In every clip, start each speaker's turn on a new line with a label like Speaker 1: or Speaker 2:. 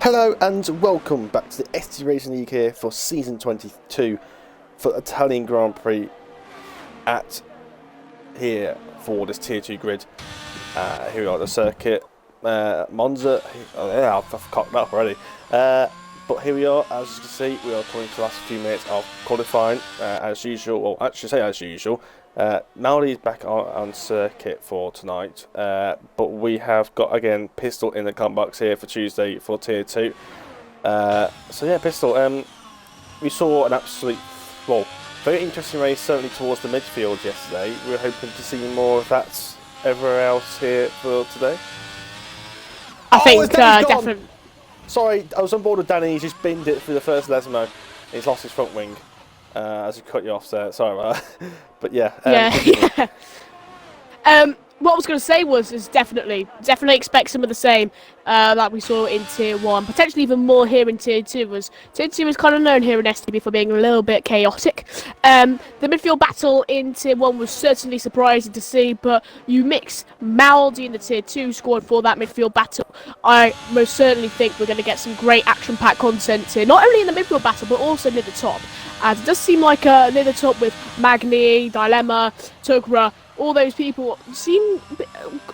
Speaker 1: Hello and welcome back to the STB Racing League here for Season 22 for Italian Grand Prix at here for this Tier 2 grid. Here we are at the circuit, Monza. Oh yeah, I've cocked up already. But here we are, as you can see, we are coming to the last few minutes of qualifying as usual, or actually say as usual. Maldi's back on circuit for tonight, but we have got again Pistol in the comp box here for Tuesday for Tier 2. So yeah, Pistol, we saw an absolute, very interesting race certainly towards the midfield yesterday. We were hoping to see more of that everywhere else here for today.
Speaker 2: I think definitely.
Speaker 1: Sorry, I was on board with Danny. He's just binned it through the first Lesmo. He's lost his front wing. As he cut you off there, sorry about that. But yeah.
Speaker 2: What I was going to say is definitely expect some of the same like we saw in Tier 1, potentially even more here in Tier 2. Tier 2 is kind of known here in STB for being a little bit chaotic. The midfield battle in Tier 1 was certainly surprising to see, but you mix Maldi in the Tier 2 squad for that midfield battle. I most certainly think we're going to get some great action-packed content here, not only in the midfield battle, but also near the top. And it does seem like near the top with Magni, Dilemma, Tugra, all those people seem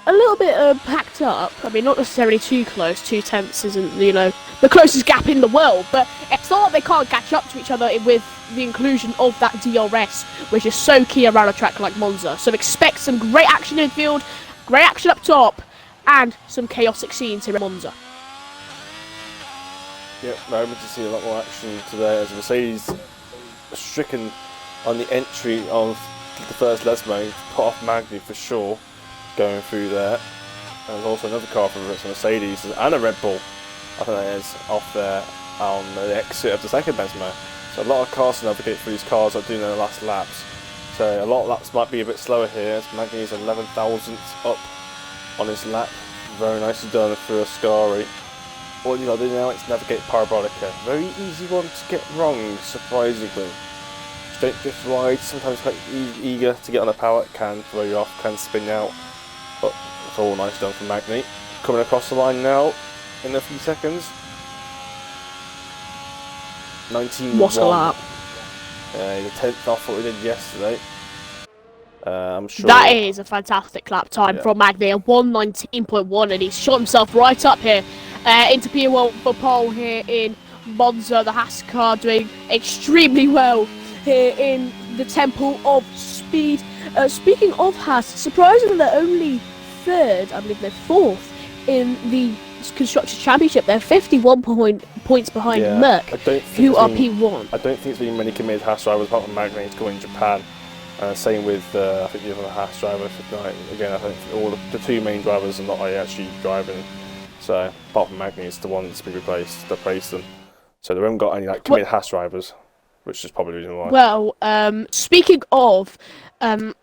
Speaker 2: a little bit packed up. I mean, not necessarily too close. 2/10 isn't, the closest gap in the world, but it's not that they can't catch up to each other with the inclusion of that DRS, which is so key around a track like Monza. So expect some great action in the field, great action up top, and some chaotic scenes here in Monza.
Speaker 1: Yep, we're hoping to see a lot more action today as Mercedes stricken on the entry of the first Lesmo, put off Magni for sure, going through there. And there's also another car from Mercedes and a Red Bull, I think that is, off there on the exit of the second Lesmo. So a lot of cars to navigate through these cars are doing their last laps. So a lot of laps might be a bit slower here, as Magni is 11 thousandths up on his lap. Very nicely done through Ascari. All you gotta do now is navigate Parabolica. Very easy one to get wrong, surprisingly. Don't drift wide, sometimes quite eager to get on a power, can throw you off, can spin you out. But it's all nice done from Magni. Coming across the line now in a few seconds. 19.
Speaker 2: What a lap.
Speaker 1: The 10th off what we did yesterday. I'm sure
Speaker 2: that is a fantastic lap time from Magni, a 1:19.1, and he's shot himself right up here into P1 for pole here in Monza. The Haas car doing extremely well here in the Temple of Speed. Speaking of Haas, surprisingly they're only third, I believe they're fourth in the Constructors' Championship. They're 51 points behind Merck, who are P1.
Speaker 1: I don't think there's been many committed Haas drivers apart from Magni. He's going to Japan. Same with I think the other Haas driver for tonight. Again, I think all the two main drivers are not actually driving. So apart from Magni, it's the one that's been replaced. They replaced them. So they haven't got any committed Haas drivers, which is probably the reason why.
Speaker 2: Well, speaking of sorry,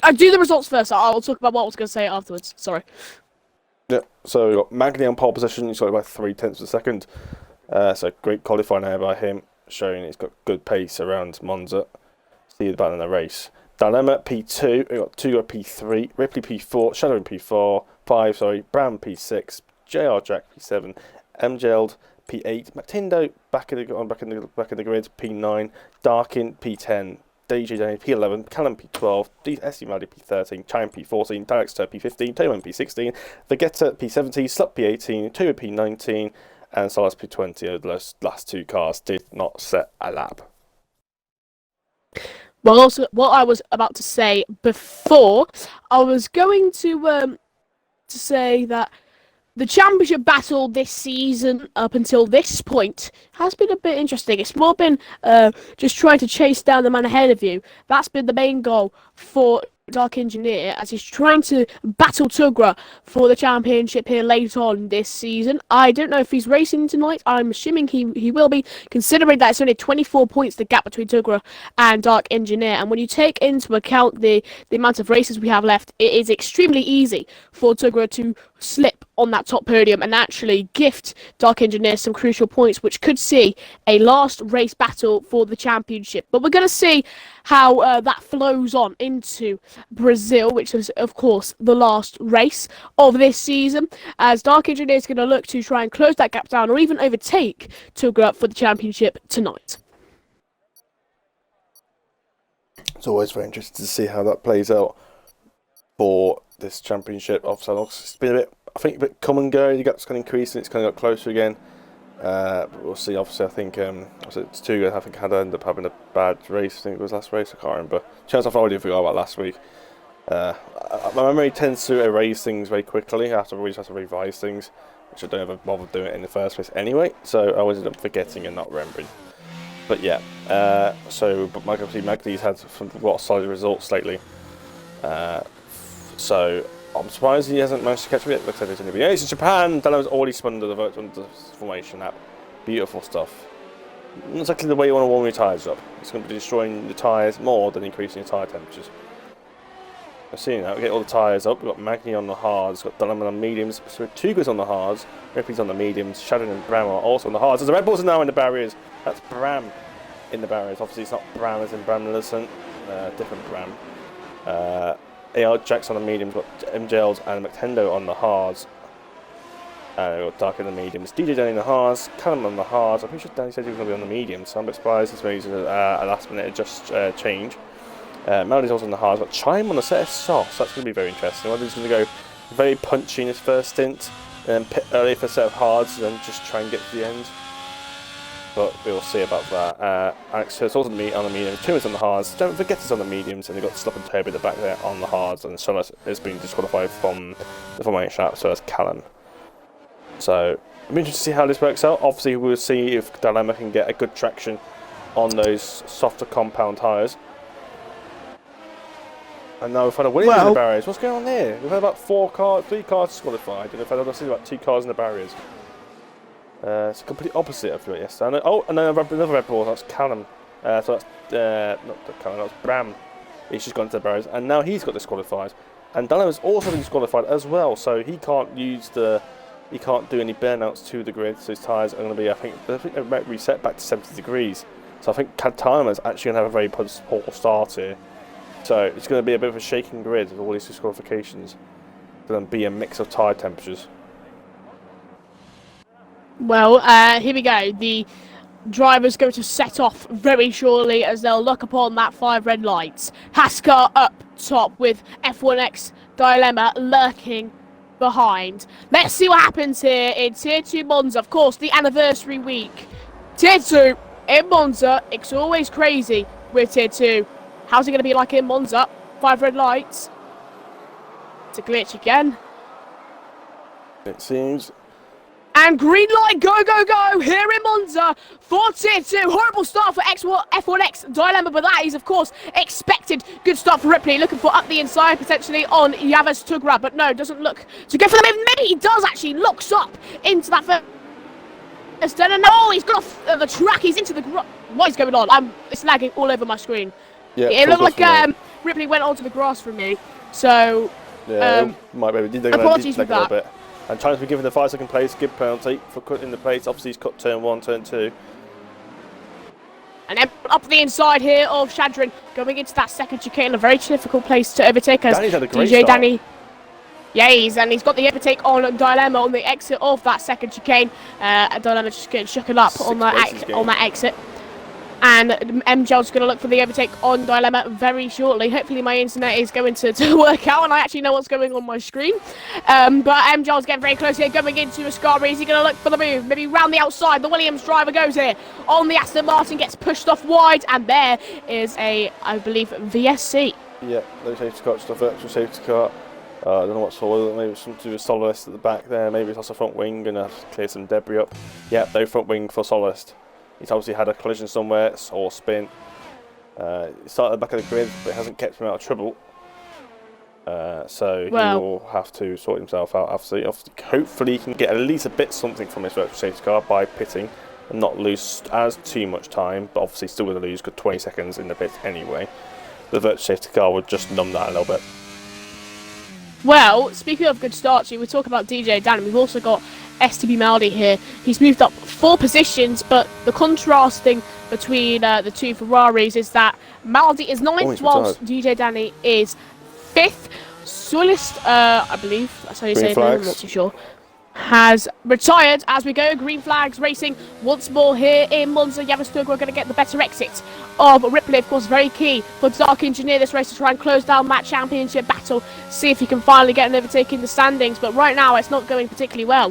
Speaker 2: I'll do the results first. I'll talk about what I was going to say afterwards. Sorry.
Speaker 1: Yeah, so we've got Magni on pole position. He's got about 0.3 of a second. So great qualifying there by him, showing he's got good pace around Monza. See the battle in the race. Dilemma P2, we've got Tuga P3, Ripley P4, Shadow P4, 5, Brown P6, JR Jack P7, MJLD P8, Matindo back in the grid, P9, Darkin P10, DJ Danny P11, Callum P12, SC Maldi P13, Chime P14, Director P15, Toman P16, Vegeta P17, Slut P18, Tuga P19, and Solas P20. Those last two cars did not set a lap.
Speaker 2: Well, also, what I was about to say before, I was going to say that the championship battle this season, up until this point, has been a bit interesting. It's more been just trying to chase down the man ahead of you. That's been the main goal for Dark Engineer, as he's trying to battle Tugra for the championship here later on this season. I don't know if he's racing tonight. I'm assuming he will be, considering that it's only 24 points the gap between Tugra and Dark Engineer. And when you take into account the amount of races we have left, it is extremely easy for Tugra to slip on that top podium and actually gift Dark Engineers some crucial points, which could see a last race battle for the championship. But we're going to see how that flows on into Brazil, which is, of course, the last race of this season, as Dark Engineers are going to look to try and close that gap down or even overtake to go up for the championship tonight.
Speaker 1: It's always very interesting to see how that plays out for this championship of Salox. It's been a bit come and go. The gap's kind of increased and it's kind of got closer again. But we'll see. Obviously, I think it's too good. I think had ended up having a bad race. I think it was last race. I can't remember. Chance I've already forgot about last week. My memory tends to erase things very quickly. I always have to revise things, which I don't ever bother doing it in the first place anyway. So I always end up forgetting and not remembering. But yeah, but Magdi's had some solid results lately. So I'm surprised he hasn't managed to catch me yet. Looks like there's going to be it's in Japan. Dano's already spun under the formation app. Beautiful stuff. Not exactly the way you want to warm your tyres up. It's going to be destroying the tyres more than increasing your tyre temperatures. I've seen that. We get all the tyres up. We've got Magni on the hards. We've got Dunham on the mediums. So two guys on the hards. Ripley's on the mediums. Shadow and Bram are also on the hards. So the Red Bulls are now in the barriers. That's Bram in the barriers. Obviously, it's not Bram as in Bram Millicent. Different Bram. AR Jacks on the mediums. We've got MJLs and McTendo on the hards. We've got Dark in the mediums. DJ Danny in the hards. Callum on the hards. I'm pretty sure Danny said he was going to be on the mediums. So I'm a bit surprised this was a last minute change. Melody's also on the hards. Got Chime on the set of softs. That's going to be very interesting. Whether he's going to go very punchy in his first stint and then pit early for a set of hards and then just try and get to the end. But we'll see about that. Alex Hurst also on the mediums. Tumas on the hards. Don't forget it's on the mediums. And they've got Slop and Toby at the back there on the hards. And Solas has been disqualified from the formation lap. So that's Callum. So I'm interested to see how this works out. Obviously, we'll see if Dilemma can get a good traction on those softer compound tyres. And now we've had a winner in the barriers. What's going on here? We've had about 3 cars disqualified, and we've had about 2 cars in the barriers. It's the complete opposite of what yesterday. And then another Red Bull, that's Callum. So that's not Callum, that's Bram. He's just gone into the barriers, and now he's got disqualified. And Dunham has also been disqualified as well, so he can't do any burnouts to the grid. So his tyres are going to be, I think they might reset back to 70 degrees. So I think Katana is actually going to have a very poor start here. So it's going to be a bit of a shaking grid with all these disqualifications. It's going to be a mix of tyre temperatures.
Speaker 2: Well, here we go. The driver's going to set off very shortly as they'll look upon that 5 red lights. Haskar up top with F1X Dilemma lurking behind. Let's see what happens here in Tier 2 Monza. Of course, the anniversary week. Tier 2 in Monza. It's always crazy with Tier 2. How's it going to be like in Monza? 5 red lights. It's a glitch again.
Speaker 1: It seems.
Speaker 2: And green light, go, go, go, here in Monza for Tier 2. Horrible start for F1X Dilemma, but that is, of course, expected. Good start for Ripley, looking for up the inside, potentially on Yavas Tugra, but no, doesn't look to go for them. Maybe he does actually, looks up into that first. And no, he's got off the track, he's into the... What is going on? It's lagging all over my screen. Yeah, it looked like Ripley went onto the grass from me, so...
Speaker 1: Yeah, might be.
Speaker 2: Apologies for that.
Speaker 1: A bit. And China's been given the 5-second place, give penalty for cutting the plates. Obviously, he's cut turn 1, turn 2.
Speaker 2: And then up the inside here of Shadrin, going into that second chicane, a very difficult place to overtake as
Speaker 1: Danny's had a great
Speaker 2: DJ
Speaker 1: start. Danny.
Speaker 2: Yeah, he's got the overtake on Dilemma on the exit of that second chicane. Dilemma just getting shooken up on that exit. And MJL's going to look for the overtake on Dilemma very shortly. Hopefully my internet is going to work out and I actually know what's going on my screen. But MJL's getting very close here, going into Ascari. Is he going to look for the move? Maybe round the outside. The Williams driver goes here. On the Aston Martin, gets pushed off wide. And there is a, I believe, VSC.
Speaker 1: Yeah, no safety car, just a virtual safety car. I don't know what's for. Maybe something to do with Soloist at the back there. Maybe it's also front wing. Going to clear some debris up. Yeah, no front wing for Soloist. He's obviously had a collision somewhere or spin. He started at the back of the grid, but it hasn't kept him out of trouble. So he will have to sort himself out. Hopefully he can get at least a bit something from his virtual safety car by pitting and not lose as too much time. But obviously still going to lose good 20 seconds in the pit anyway. The virtual safety car would just numb that a little bit.
Speaker 2: Well, speaking of good starts, we were talking about DJ Dan. We've also got STB Maldi here. He's moved up 4 positions, but the contrasting between the two Ferraris is that Maldi is 9th, whilst DJ Danny is 5th. Suilist, I believe that's how you say it, I'm not too sure, has retired as we go. Green flags racing once more here in Monza. Yavasturga are going to get the better exit of Ripley. Of course, very key for Dark Engineer this race to try and close down that championship battle, see if he can finally get an overtake in the standings. But right now, it's not going particularly well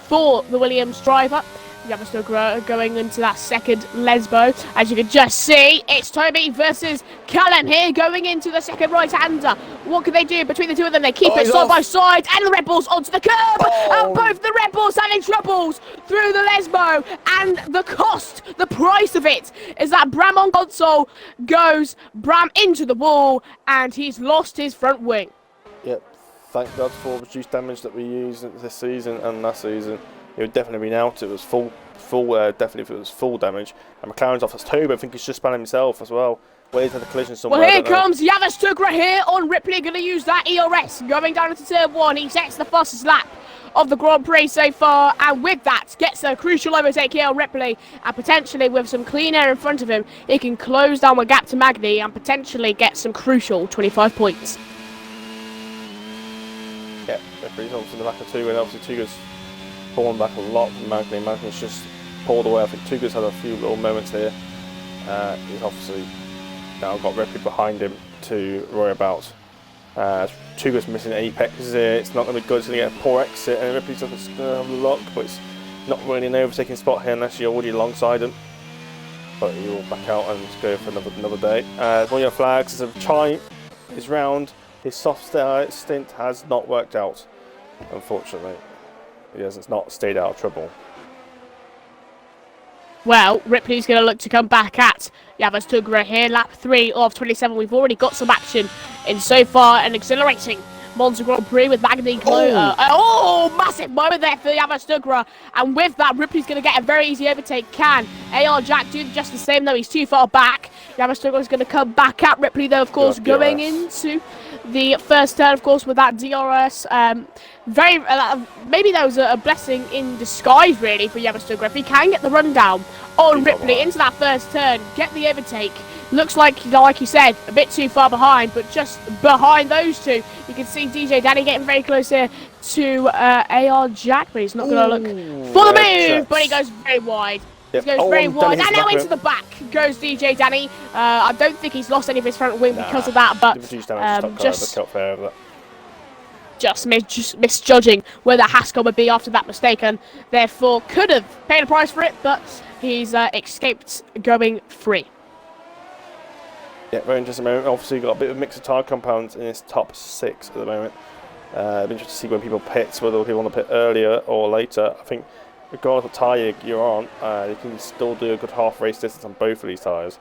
Speaker 2: for the Williams driver. Yavasturga going into that second Lesbo. As you can just see, it's Toby versus Callum here going into the second right-hander. What can they do between the two of them? They keep it side by side, and the Red Bulls onto the curb. And both the Red Bulls having troubles through the Lesbo. And the cost, the price of it, is that Bram on console goes Bram into the wall, and he's lost his front wing.
Speaker 1: Yep, thank God for reduced damage that we used this season and last season. It would definitely been out. It was full definitely if it was full damage. And McLaren's off as Toby. I think he's just spanned himself as well. Waiting for the collision somewhere.
Speaker 2: Well, here comes Yavasturga here on Ripley. Going to use that ERS. Going down into turn 1. He sets the fastest lap of the Grand Prix so far. And with that, gets a crucial overtake here on Ripley. And potentially with some clean air in front of him, he can close down the gap to Magny and potentially get some crucial 25 points.
Speaker 1: Yeah, referee's obviously in the back of Tuga. And obviously Tuga's pulling back a lot from Magny. Magny's just pulled away. I think Tuga's had a few little moments here. He's obviously now got Ripley behind him to worry about. Tuga's missing apex here. It's not going to be good. It's going to get a poor exit, and Ripley's going to have a look, but it's not really an overtaking spot here unless you're already alongside him. But he will back out and go for another day. One of your flags is a chime. His round, his soft stint has not worked out, unfortunately. He has not stayed out of trouble.
Speaker 2: Well, Ripley's going to look to come back at Yavasturga here. Lap 3 of 27. We've already got some action in so far. An exhilarating Monza Grand Prix with Magny. Massive moment there for Yavasturga. And with that, Ripley's going to get a very easy overtake. Can AR Jack do just the same, though? He's too far back. Yavasturga is going to come back at Ripley, though, of course, going into the first turn, of course, with that DRS. Maybe that was a blessing in disguise, really, for Yavasturga. If he can get the rundown on Ripley into that first turn, get the overtake. Looks like you said, a bit too far behind, but just behind those two, you can see DJ Danny getting very close here to AR Jack, but he's not going to look for the move, but he goes very wide. He goes very wide, and now into the back goes DJ Danny. I don't think he's lost any of his front wing because of that, but just misjudging where the Haskell would be after that mistake, and therefore could have paid a price for it, but he's escaped going free.
Speaker 1: Yeah, very interesting moment. Obviously, got a bit of a mix of tyre compounds in his top 6 at the moment. It'll be interesting to see when people pit, whether people want to pit earlier or later. I think, regardless of tyre you're on, you can still do a good half race distance on both of these tyres.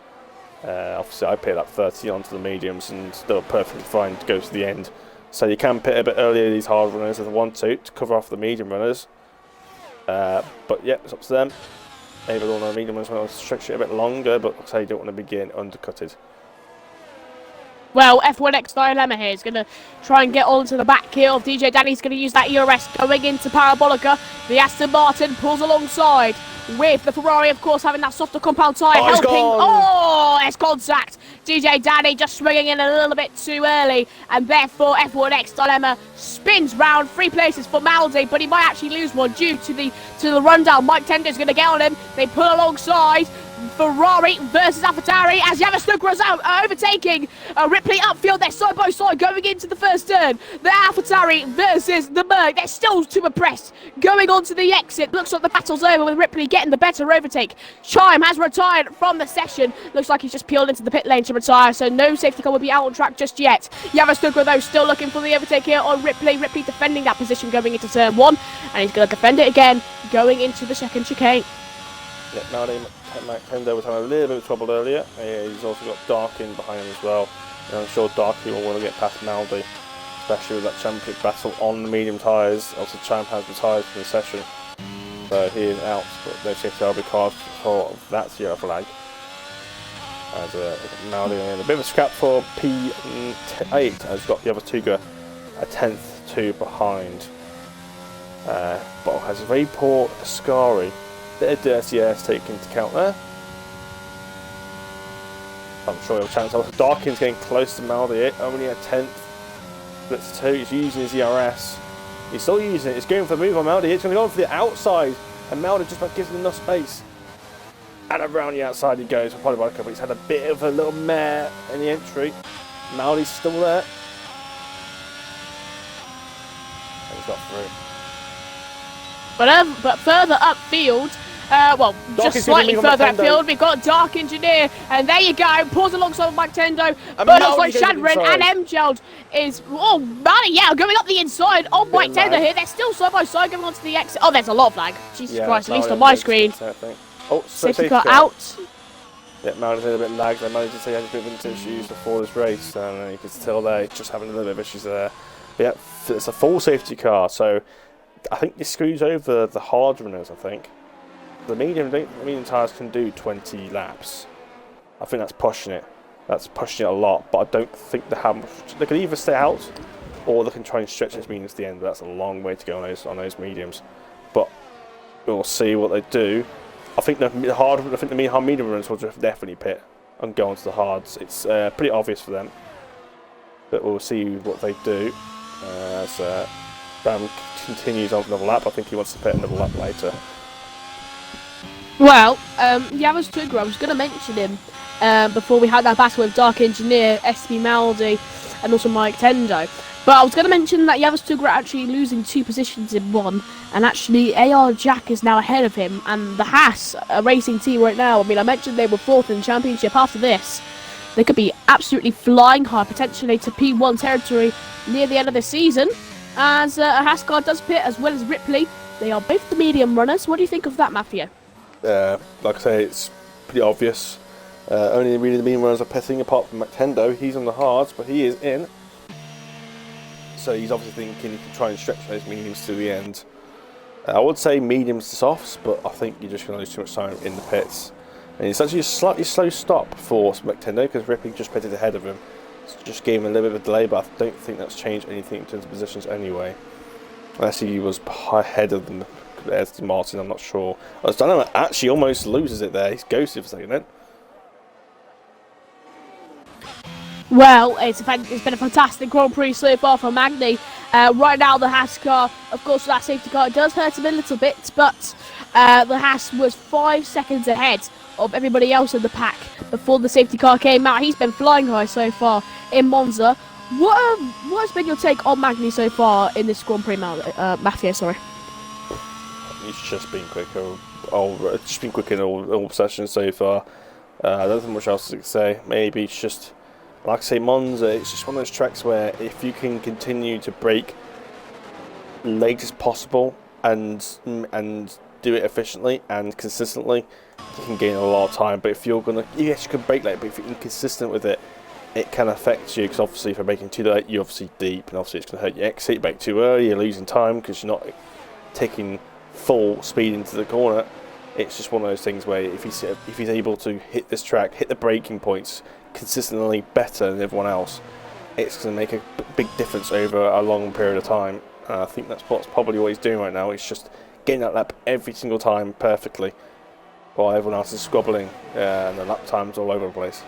Speaker 1: Obviously, I pit up 30 onto the mediums and still perfectly fine to go to the end. So you can pit a bit earlier these hard runners if they want to cover off the medium runners. But yeah, it's up to them. Maybe all the medium runners want to stretch it a bit longer, but like I say, you don't want to be getting undercutted.
Speaker 2: Well, F1X Dilemma here is going to try and get onto the back heel of DJ Danny's going to use that ERS going into Parabolica. The Aston Martin pulls alongside with the Ferrari, of course, having that softer compound tyre helping. It's contact. DJ Danny just swinging in a little bit too early, and therefore F1X Dilemma spins round 3 places for Maldi, but he might actually lose one due to the rundown. Mike Tender's going to get on him. They pull alongside. Ferrari versus AlphaTauri as Yavasturga is overtaking Ripley upfield. They're side by side going into the first turn. The AlphaTauri versus the Merc. They're still too oppressed. Going on to the exit. Looks like the battle's over with Ripley getting the better overtake. Chime has retired from the session. Looks like he's just peeled into the pit lane to retire, so no safety car will be out on track just yet. Yavasturga, though, still looking for the overtake here on Ripley. Ripley defending that position going into turn 1, and he's going to defend it again going into the second chicane.
Speaker 1: Yeah, Mike Tender was having a little bit of trouble earlier. He's also got Darkin behind him as well. And I'm sure Darkin will want to get past Maldi, especially with that championship battle on the medium tyres. Also, Champ has retired from the session, so he is out. But no safety car because for that yellow flag. As Maldi in a bit of a scrap for P8 has got Yavasturga a tenth two behind. But has a very poor Ascari. Bit of dirty air to take into account there. I'm sure he'll chance. Darkin's getting close to Maldi, only a tenth. Blitz 2, he's using his ERS. He's still using it, he's going for the move on Maldi. It's going to go for the outside, and Maldi just about gives him enough space. And around the outside he goes, probably by a couple. He's had a bit of a little mare in the entry. Maldi's still there. And he's got through.
Speaker 2: But further upfield, just slightly further upfield, we've got Dark Engineer, and there you go, pulls alongside Mike Tendo, but looks like Shadrin and Mgeld is, going up the inside of Mike Tendo here. They're still side by side going onto the exit. Oh, there's a lot of lag. Jesus Christ, at least on my screen.
Speaker 1: Oh,
Speaker 2: safety car out.
Speaker 1: Yeah, Maldi's a little bit lagged. I managed to say he had a bit of issues before this race, and you can tell there, just having a little bit of issues there. But yeah, it's a full safety car, so I think this screws over the hard runners, I think. The medium tyres can do 20 laps. I think that's pushing it. That's pushing it a lot, but I don't think they have. They can either stay out, or they can try and stretch this medium to the end. But that's a long way to go on those mediums. But we'll see what they do. I think the medium runners will definitely pit and go onto the hards. It's pretty obvious for them. But we'll see what they do as Bram continues on for another lap. I think he wants to pit another lap later.
Speaker 2: Well, Yavas Tugra, I was going to mention him before we had that battle with Dark Engineer, STB Maldi, and also Mike Tendo. But I was going to mention that Yavas Tugra actually losing 2 positions in one, and actually AR Jack is now ahead of him, and the Haas, a racing team right now, I mean, I mentioned they were 4th in the championship. After this, they could be absolutely flying high, potentially to P1 territory near the end of the season, as a Haas car does pit, as well as Ripley. They are both the medium runners. What do you think of that, Matthew?
Speaker 1: Like I say, it's pretty obvious. Only really the medium runners are pitting, apart from McTendo. He's on the hards, but he is in. So he's obviously thinking he can try and stretch those mediums to the end. I would say mediums to softs, but I think you're just going to lose too much time in the pits. And it's actually a slightly slow stop for McTendo, because Ripley just pitted ahead of him. So just gave him a little bit of a delay, but I don't think that's changed anything in terms of positions anyway. Unless he was ahead of them. There's Martin, I'm not sure. Dynamo actually almost loses it there. He's ghosted for a second then.
Speaker 2: Well, it's been a fantastic Grand Prix so far for Magny. Right now, the Haas car, of course, that safety car, it does hurt him a little bit, but the Haas was 5 seconds ahead of everybody else in the pack before the safety car came out. He's been flying high so far in Monza. What has been your take on Magny so far in this Grand Prix, Matthew? Sorry.
Speaker 1: He's just been quicker. Just been quick in all sessions so far. I don't think much else to say. Maybe it's just, like I say, Monza. It's just one of those tracks where if you can continue to brake late as possible and do it efficiently and consistently, you can gain a lot of time. But if you're gonna, yes, you can brake late, but if you're inconsistent with it, it can affect you. Because obviously, if you're braking too late, you're obviously deep, and obviously it's going to hurt your exit. You brake too early, you're losing time because you're not taking full speed into the corner. It's just one of those things where if he's able to hit this track, hit the braking points consistently better than everyone else, it's going to make a big difference over a long period of time. I think that's probably what he's doing right now. It's just getting that lap every single time perfectly, while everyone else is squabbling and the lap times all over the place.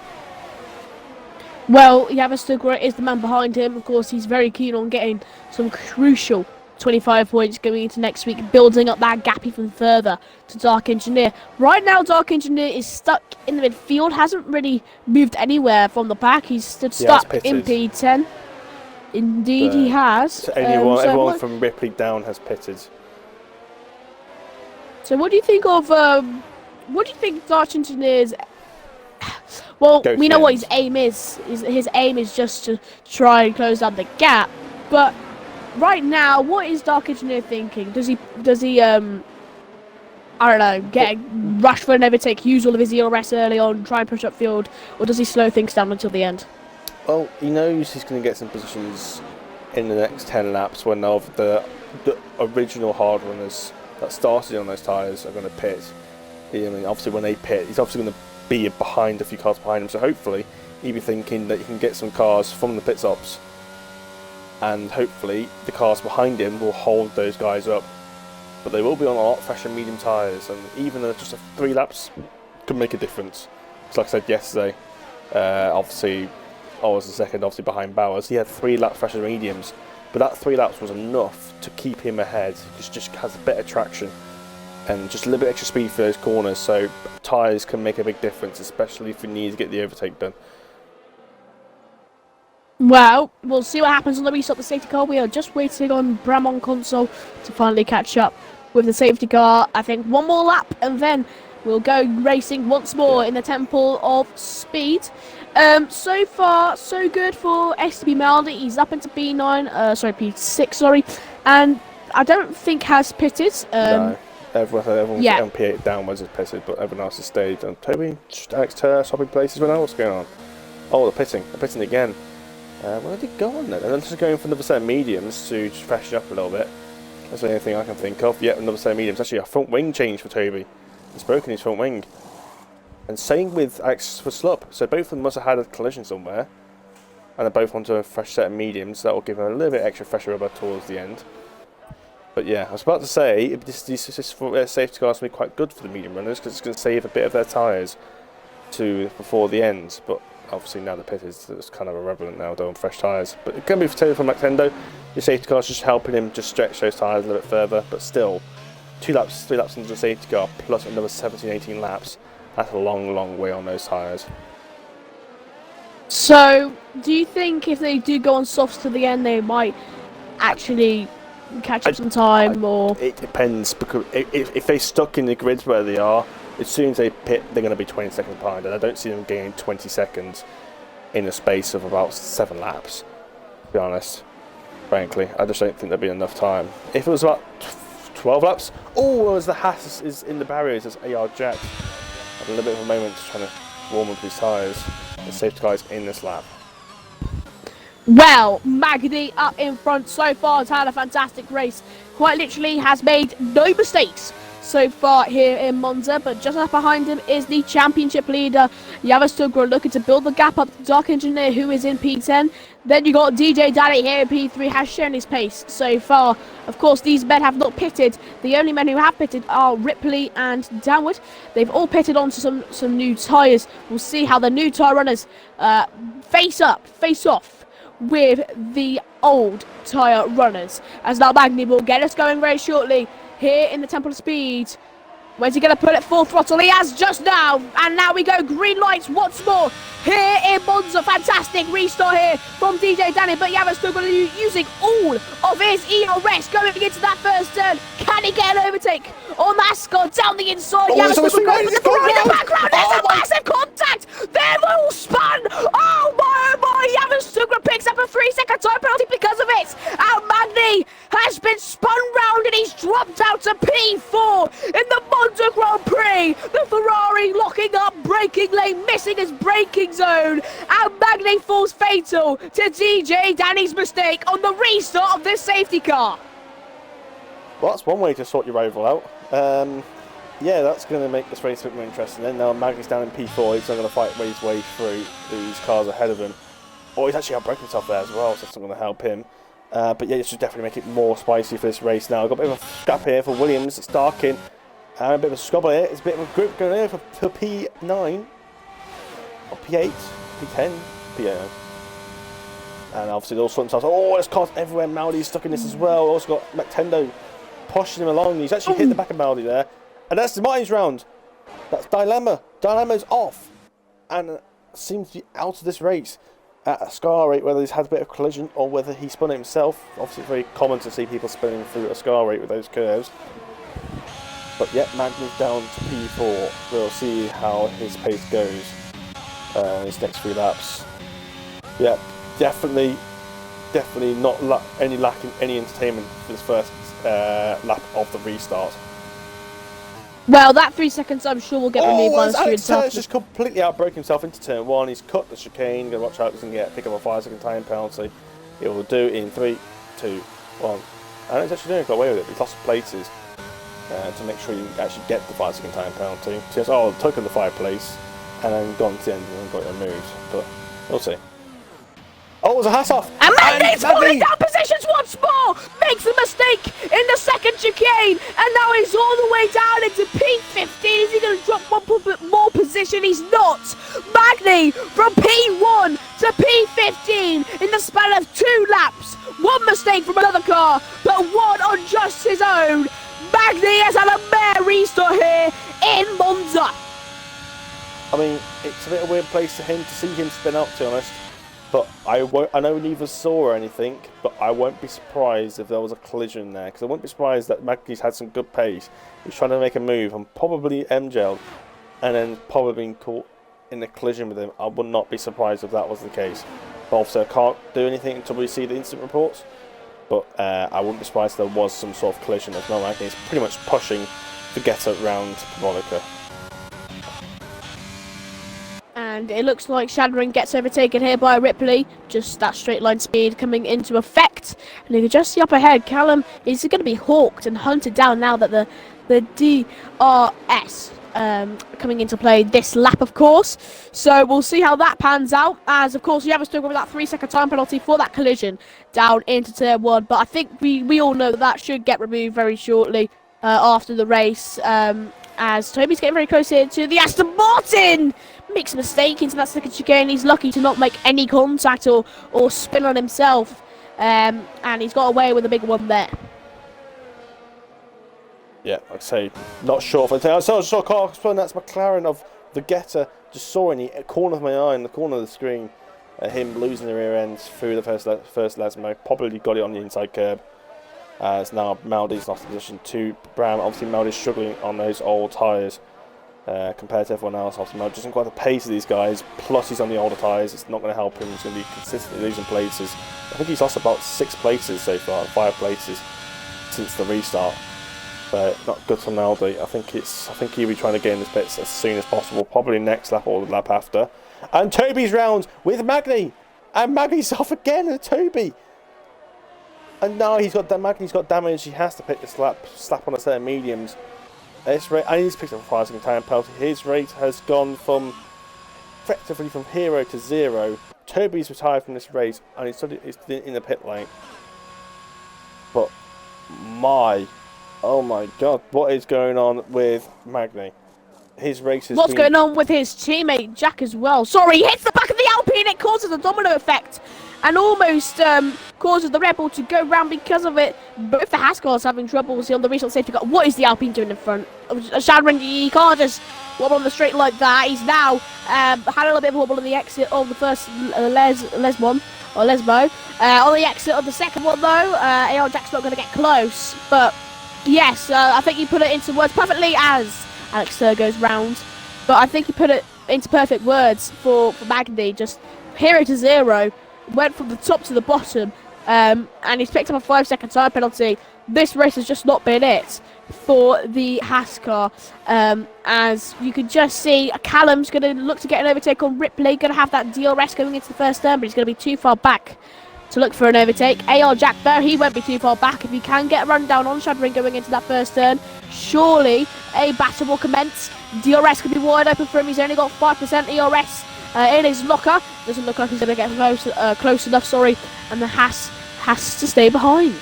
Speaker 2: Well, Yavas Tugra is the man behind him. Of course, he's very keen on getting some crucial 25 points going into next week, building up that gap even further to Dark Engineer. Right now, Dark Engineer is stuck in the midfield, hasn't really moved anywhere from the back. He's stuck in P10. Indeed, he has.
Speaker 1: So everyone from Ripley down has pitted.
Speaker 2: So what do you think of, what do you think Dark Engineer's... Well, we know what his aim is. His aim is just to try and close down the gap, but right now, what is Dark Engineer thinking? Does he I don't know, get rush for an overtake, use all of his ERS early on, try and push upfield, or does he slow things down until the end?
Speaker 1: Well, he knows he's going to get some positions in the next 10 laps when the original hard runners that started on those tyres are going to pit. I mean, obviously when they pit, he's obviously going to be behind a few cars behind him, so hopefully he'll be thinking that he can get some cars from the pit stops and hopefully the cars behind him will hold those guys up. But they will be on a lot fresher medium tyres, and even just 3 laps could make a difference. So like I said yesterday, obviously I was the second, obviously behind Bowers. He had 3 laps fresher mediums, but that 3 laps was enough to keep him ahead. He just has a better traction and just a little bit extra speed for those corners. So tyres can make a big difference, especially if you need to get the overtake done.
Speaker 2: Well, we'll see what happens on the restart of the safety car. We are just waiting on Bramon console to finally catch up with the safety car. I think one more lap and then we'll go racing once more in the Temple of Speed. So far, so good for STB Maldi. He's up into P6, sorry. And I don't think has pitted.
Speaker 1: No, everyone's
Speaker 2: yeah.
Speaker 1: on P8 downwards is pitted, but everyone else has stayed. And Toby, Alex Turr, swapping places. What's going on? Oh, they're pitting again. Where did he go on then? And then just going for another set of mediums to just freshen up a little bit. That's the only thing I can think of. Yep, another set of mediums. Actually, a front wing change for Toby. He's broken his front wing. And same with Alex for Slup. So both of them must have had a collision somewhere. And they're both onto a fresh set of mediums. That will give them a little bit extra fresher rubber towards the end. But yeah, I was about to say, this safety car is going to be quite good for the medium runners because it's going to save a bit of their tyres before the end. But obviously now the pit is kind of irrelevant now, though, on fresh tyres. But it can be for Nintendo. Your safety car is just helping him just stretch those tyres a little bit further. But still, 3 laps into the safety car plus another 17, 18 laps. That's a long, long way on those tyres.
Speaker 2: So, do you think if they do go on softs to the end, they might actually catch up some time, or...?
Speaker 1: It depends, because if they stuck in the grids where they are, as soon as they pit, they're going to be 20 seconds behind, and I don't see them gaining 20 seconds in a space of about 7 laps, to be honest. Frankly, I just don't think there'll be enough time. If it was about 12 laps, as the Haas is in the barriers as AR Jack. Had a little bit of a moment trying to warm up his tyres. The safety car is in this lap.
Speaker 2: Well, Magny up in front so far has had a fantastic race. Quite literally has made no mistakes so far here in Monza, but just up behind him is the championship leader, Yavastugra, looking to build the gap up to Dark Engineer, who is in P10. Then you got DJ Danny here in P3, has shown his pace so far. Of course, these men have not pitted. The only men who have pitted are Ripley and Downward. They've all pitted onto some new tyres. We'll see how the new tyre runners face off with the old tyre runners. As now Magny will get us going very shortly here in the Temple of Speed. Where's he going to put it full throttle? He has just now. And now we go green lights once more here in Monza. Fantastic restart here from DJ Danny. But Yava's still going to be using all of his ERS going into that first turn. Can he get an overtake on Ascot down the inside? Yava's still going with the Ferrari in the background. There's a massive contact. They're all spun. Oh my. Yava's still picks up a 3-second time penalty because of it. And Magny has been spun round and he's dropped out to P4 in the Monza Grand Prix. The Ferrari locking up, braking lane, missing his braking zone. And Magny falls fatal to DJ Danny's mistake on the restart of this safety car.
Speaker 1: Well, that's one way to sort your rival out. Yeah, that's going to make this race a bit more interesting. Then now Magny's down in P4. He's not going to fight his way through these cars ahead of him. Oh, he's actually outbroken himself there as well, so that's not going to help him. But yeah, it should definitely make it more spicy for this race now. I've got a bit of a scrap here for Williams. It's darking. And a bit of a squabble here. It's a bit of a grip going here for P9. Or P8. P10. P8. And obviously they'll sort themselves. Oh, there's cars everywhere. Maldi's stuck in this as well. Also got Nintendo pushing him along. He's actually hit the back of Maldi there. And that's the Martin's round. That's Dilemma. Dilemma's off. And seems to be out of this race at a scar rate, whether he's had a bit of collision or whether he spun it himself. Obviously it's very common to see people spinning through a scar rate with those curves. But yet, Magny's down to P4. We'll see how his pace goes his next 3 laps. Yeah, definitely not lacking any entertainment for this first lap of the restart.
Speaker 2: Well, that 3 seconds I'm sure will get removed by the screen.
Speaker 1: He's just completely outbroke himself into turn 1. He's cut the chicane. Got to watch out because he can pick up a 5-second time penalty. He will do in 3, 2, 1. And he's actually doing it, got away with it. He's lost places to make sure you actually get the 5-second time penalty. So he has, taken the 5th place and then gone to the end and got it removed. But we'll see. Oh, it was a hat off.
Speaker 2: And Magny's falling down positions once more. Makes a mistake in the second chicane. And now he's all the way down into P15. Is he going to drop one more position? He's not. Magny from P1 to P15 in the span of 2 laps. One mistake from another car, but one on just his own. Magny has had a mare restart here in Monza.
Speaker 1: I mean, it's a bit of a weird place for him to see him spin out, to be honest. But I know we neither saw anything, but I won't be surprised if there was a collision there. Because I won't be surprised that Magny's had some good pace. He's trying to make a move and probably MJ'd and then probably been caught in a collision with him. I would not be surprised if that was the case. But obviously I can't do anything until we see the incident reports. But I wouldn't be surprised if there was some sort of collision. If not, Magny's pretty much pushing to get around Monaco.
Speaker 2: And it looks like Shadring gets overtaken here by Ripley. Just that straight line speed coming into effect. And you can just see up ahead, Callum is going to be hawked and hunted down now that the DRS coming into play this lap, of course. So we'll see how that pans out. As, of course, you have a struggle with that 3-second time penalty for that collision down into Tier 1. But I think we all know that should get removed very shortly after the race. As Toby's getting very close here to the Aston Martin. Makes a mistake into that second chicane. He's lucky to not make any contact or spin on himself. And he's got away with a big one there.
Speaker 1: Yeah, like I say, not sure if I saw a car explode. That's McLaren of the Getter. Just saw in the corner of my eye, in the corner of the screen, him losing the rear ends through the first Lesmo. Probably got it on the inside curb. As now Maldi's lost position to Brown. Obviously, Maldi's struggling on those old tyres compared to everyone else. Obviously, Maldi doesn't quite the pace of these guys. Plus, he's on the older tyres. It's not going to help him. He's going to be consistently losing places. I think he's lost about 6 places so far, 5 places since the restart. But not good for Maldi. I think he'll be trying to get in this bits as soon as possible. Probably next lap or the lap after. And Toby's round with Magny, and Magny's off again. And Toby. And now Magny's got damage. He has to pick the slap on a set of mediums. This rate, and he's picked up a 5-second time penalty. His rate has gone from effectively from 0 to 0. Toby's retired from this race, and he's in the pit lane. But oh my God, what is going on with Magny? His race is.
Speaker 2: What's going on with his teammate Jack as well? Sorry, he hits the back of the Alpine. It causes a domino effect. And almost causes the Red Bull to go round because of it. Both the Haas cars having troubles on the recent safety car. What is the Alpine doing in front? Shadring, he can't just wobble on the straight like that. He's now had a little bit of a wobble on the exit of the first Lesmo. On the exit of the second one, though, AR Jack's not going to get close. But yes, I think you put it into words perfectly as Alex Sir goes round. But I think you put it into perfect words for Magny. Just 0 to 0. Went from the top to the bottom, and he's picked up a 5-second time penalty. This race has just not been it for the Haas car. As you can just see, Callum's going to look to get an overtake on Ripley. Going to have that DRS going into the first turn, but he's going to be too far back to look for an overtake. AR Jack, though, he won't be too far back. If he can get a run down on Shadring going into that first turn, surely a battle will commence. DRS could be wide open for him. He's only got 5% ERS. In his locker. Doesn't look like he's going to get close enough, and the Haas has to stay behind.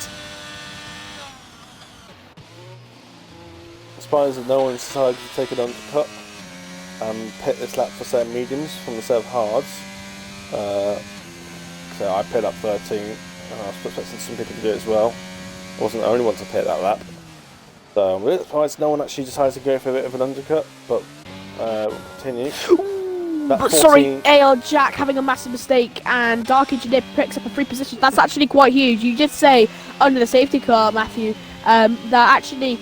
Speaker 1: I'm surprised that no one's decided to take an undercut and pit this lap for set mediums from the set of hards. So I pit up 13, and I was expecting some people to do it as well. I wasn't the only one to pit that lap. So I'm a bit surprised no one actually decided to go for a bit of an undercut, but we'll continue.
Speaker 2: But sorry, AR Jack having a massive mistake, and Dark Engineer picks up a 3 position. That's actually quite huge. You did say under the safety car, Matthew, that actually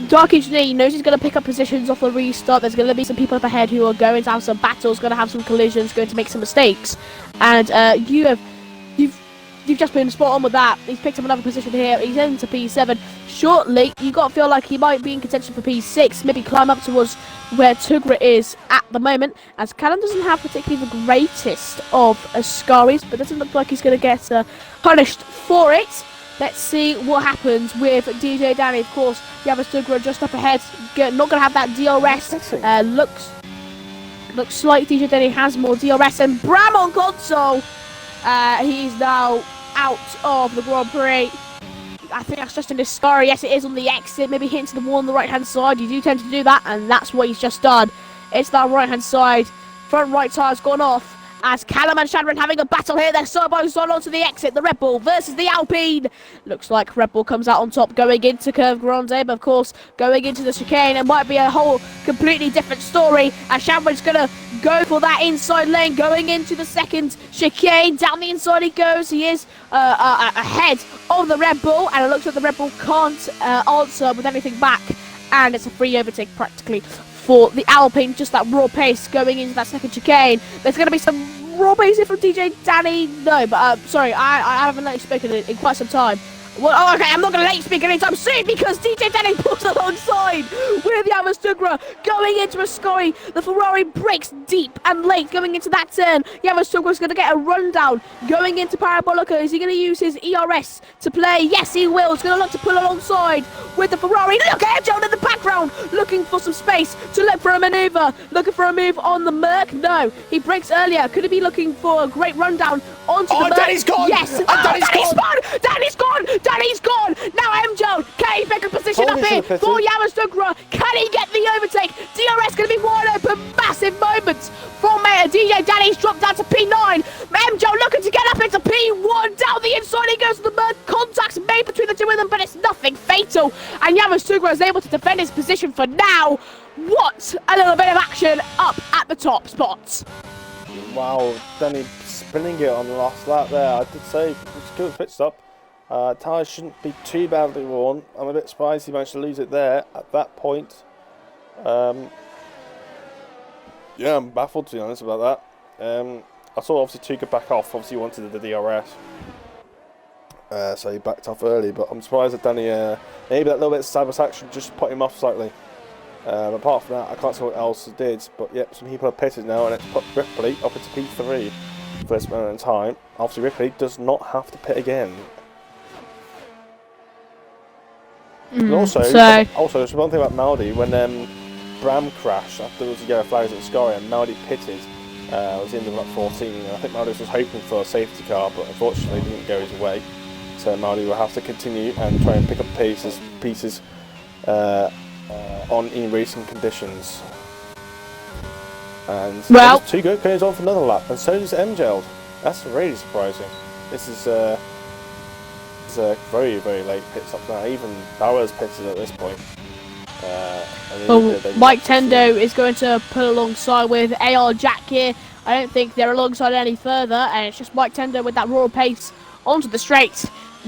Speaker 2: Dark Engineer knows he's going to pick up positions off the restart. There's going to be some people up ahead who are going to have some battles, going to have some collisions, going to make some mistakes. And you've just been spot on with that. He's picked up another position here. He's into P7. Shortly, you got to feel like he might be in contention for P6. Maybe climb up towards where Tugra is at the moment. As Callum doesn't have particularly the greatest of scaries, but doesn't look like he's going to get punished for it. Let's see what happens with DJ Danny. Of course, Yavis Tugra just up ahead. Not going to have that DRS. Looks like DJ Danny has more DRS. And Bram on console. He's now out of the Grand Prix. I think that's just in Discovery. Yes, it is on the exit. Maybe hitting to the wall on the right-hand side. You do tend to do that, and that's what he's just done. It's that right-hand side. Front right tire's gone off. As Callum and Shadron having a battle here. Their Turbos on onto the exit. The Red Bull versus the Alpine. Looks like Red Bull comes out on top going into Curve Grande. But of course, going into the chicane, it might be a whole completely different story. And Shadron's going to go for that inside lane. Going into the second chicane. Down the inside he goes. He is ahead of the Red Bull. And it looks like the Red Bull can't answer with anything back. And it's a free overtake practically for the Alpine. Just that raw pace going into that second chicane. There's going to be some raw pace here from DJ Danny. No, but sorry, I haven't let you speak in quite some time. Well, oh, okay, I'm not going to let you speak anytime soon because DJ Danny pulls alongside with Yamas Tugra going into a scory. The Ferrari breaks deep and late going into that turn. Yamas Tugra is going to get a rundown going into Parabolica. Is he going to use his ERS to play? Yes, he will. He's going to look to pull alongside with the Ferrari. Look at John in the background looking for some space to look for a manoeuvre. Looking for a move on the Merc. No, he breaks earlier. Could he be looking for a great rundown onto the Merc?
Speaker 1: Danny's gone!
Speaker 2: Yes. Danny's gone! Danny's gone! Now Emjo, can he pick a position up here for Yamasukra? Can he get the overtake? DRS going to be wide open. Massive moments from DJ Danny's dropped down to P9. Emjo looking to get up into P1. Down the inside he goes to the bird. Contacts made between the two of them, but it's nothing fatal. And Yamasukra is able to defend his position for now. What a little bit of action up at the top spots.
Speaker 1: Wow, Danny spinning it on the last lap there. I did say it's a good pit stop. Tyres shouldn't be too badly worn. I'm a bit surprised he managed to lose it there at that point. Yeah, I'm baffled to be honest about that. I saw obviously Tuka back off. Obviously he wanted the DRS. So he backed off early, but I'm surprised that Danny, maybe that little bit of satisfaction just put him off slightly. Apart from that, I can't see what else it did. But yep, some people have pitted now, and it's put Ripley up into P3 for this moment in time. Obviously Ripley does not have to pit again. And also, there's one thing about Maldi. When Bram crashed after there was a yellow flags at the sky and Maldi pitted, it was the end of lap 14. And I think Maldi was hoping for a safety car, but unfortunately it didn't go his way. So Maldi will have to continue and try and pick up pieces on in racing conditions. And well, too good goes on for another lap, and so does MGL. That's really surprising. This is a very, very late pit stop now. Even Bauer's pitted at this point.
Speaker 2: Mike Tendo is going to pull alongside with AR Jack here. I don't think they're alongside any further, and it's just Mike Tendo with that raw pace onto the straight.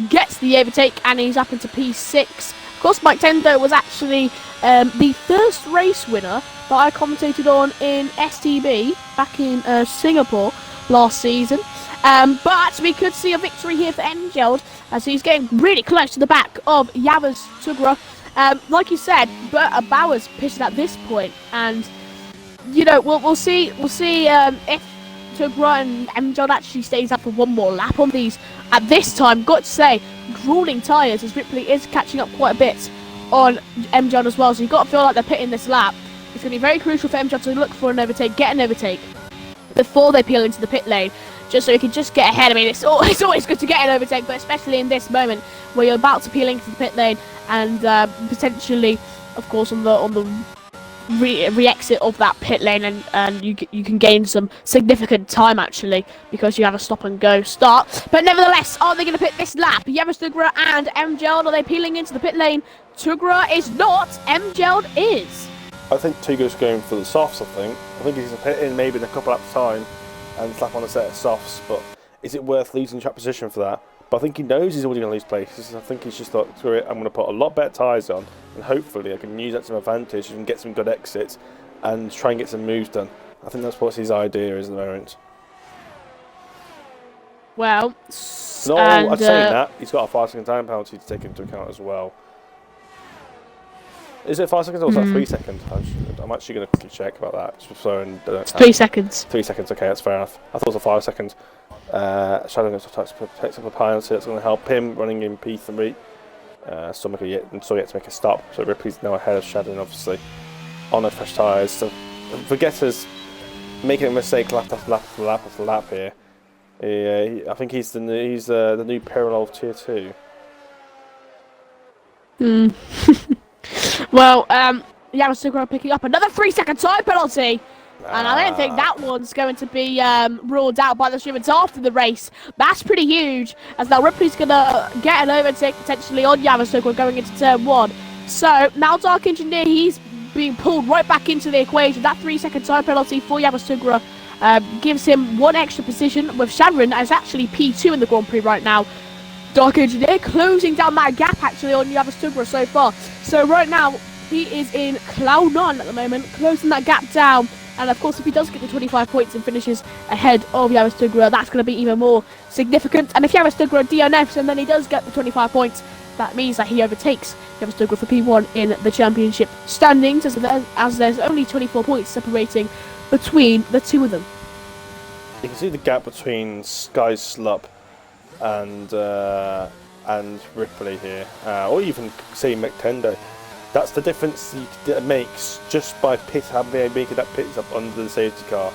Speaker 2: Gets the overtake, and he's up into P6. Of course, Mike Tendo was actually the first race winner that I commentated on in STB back in Singapore last season. But we could see a victory here for Engeld as he's getting really close to the back of Yavas Tugra. Like you said, Bauer's pitched at this point, and you know we'll see if Tugra and Engeld actually stays up for one more lap on these. At this time, got to say, grueling tyres as Ripley is catching up quite a bit on Engeld as well. So you've got to feel like they're pitting this lap. It's going to be very crucial for Engeld to look for an overtake, get an overtake before they peel into the pit lane, just so he can just get ahead. I mean, it's always good to get an overtake, but especially in this moment where you're about to peel into the pit lane and potentially, of course, on the re-exit of that pit lane, and you can gain some significant time actually because you have a stop and go start. But nevertheless, are they going to pit this lap? Yamas Tugra and Mgeld, are they peeling into the pit lane? Tugra is not, Mgeld is.
Speaker 1: I think Tugra's going for the softs. I think he's going to pit in maybe in a couple laps time and slap on a set of softs, but is it worth losing track position for that? But I think he knows he's already going to lose places. I think he's just thought, screw it, I'm going to put a lot better tyres on, and hopefully I can use that to my advantage and get some good exits and try and get some moves done. I think that's what his idea is at the moment.
Speaker 2: Well,
Speaker 1: no, I'd say that he's got a 5-second time penalty to take into account as well. Is it 5 seconds or is that 3 seconds? I'm actually going to quickly check about that. Just so
Speaker 2: it's 3 seconds.
Speaker 1: 3 seconds, okay, that's fair enough. I thought it was a 5 seconds. Shadow takes up a penalty, that's going to help him running in P3. Still yet to make a stop, so Ripley's now ahead of Shadow, obviously, on the fresh tyres. So Vegetta's making a mistake lap after lap after lap after lap here. Yeah, I think he's the new parallel of Tier 2.
Speaker 2: Well, Yamasugra picking up another 3-second time penalty. And I don't think that one's going to be ruled out by the stewards after the race. That's pretty huge, as now Ripley's going to get an overtake potentially on Yamasugra going into turn 1. So now Dark Engineer, he's being pulled right back into the equation. That 3-second time penalty for Yamasugra gives him one extra position, with Shanron as actually P2 in the Grand Prix right now. Dark Engineer closing down that gap actually on Yamasugra so far. So right now, he is in Cloud 9 at the moment, closing that gap down. And of course, if he does get the 25 points and finishes ahead of Yamasugra, that's going to be even more significant. And if Yamasugra DNFs and then he does get the 25 points, that means that he overtakes Yamasugra for P1 in the championship standings, as there's only 24 points separating between the two of them.
Speaker 1: You can see the gap between Sky Slup and Ripley here, or even say McTendo. That's the difference it makes just by making that pit up under the safety car.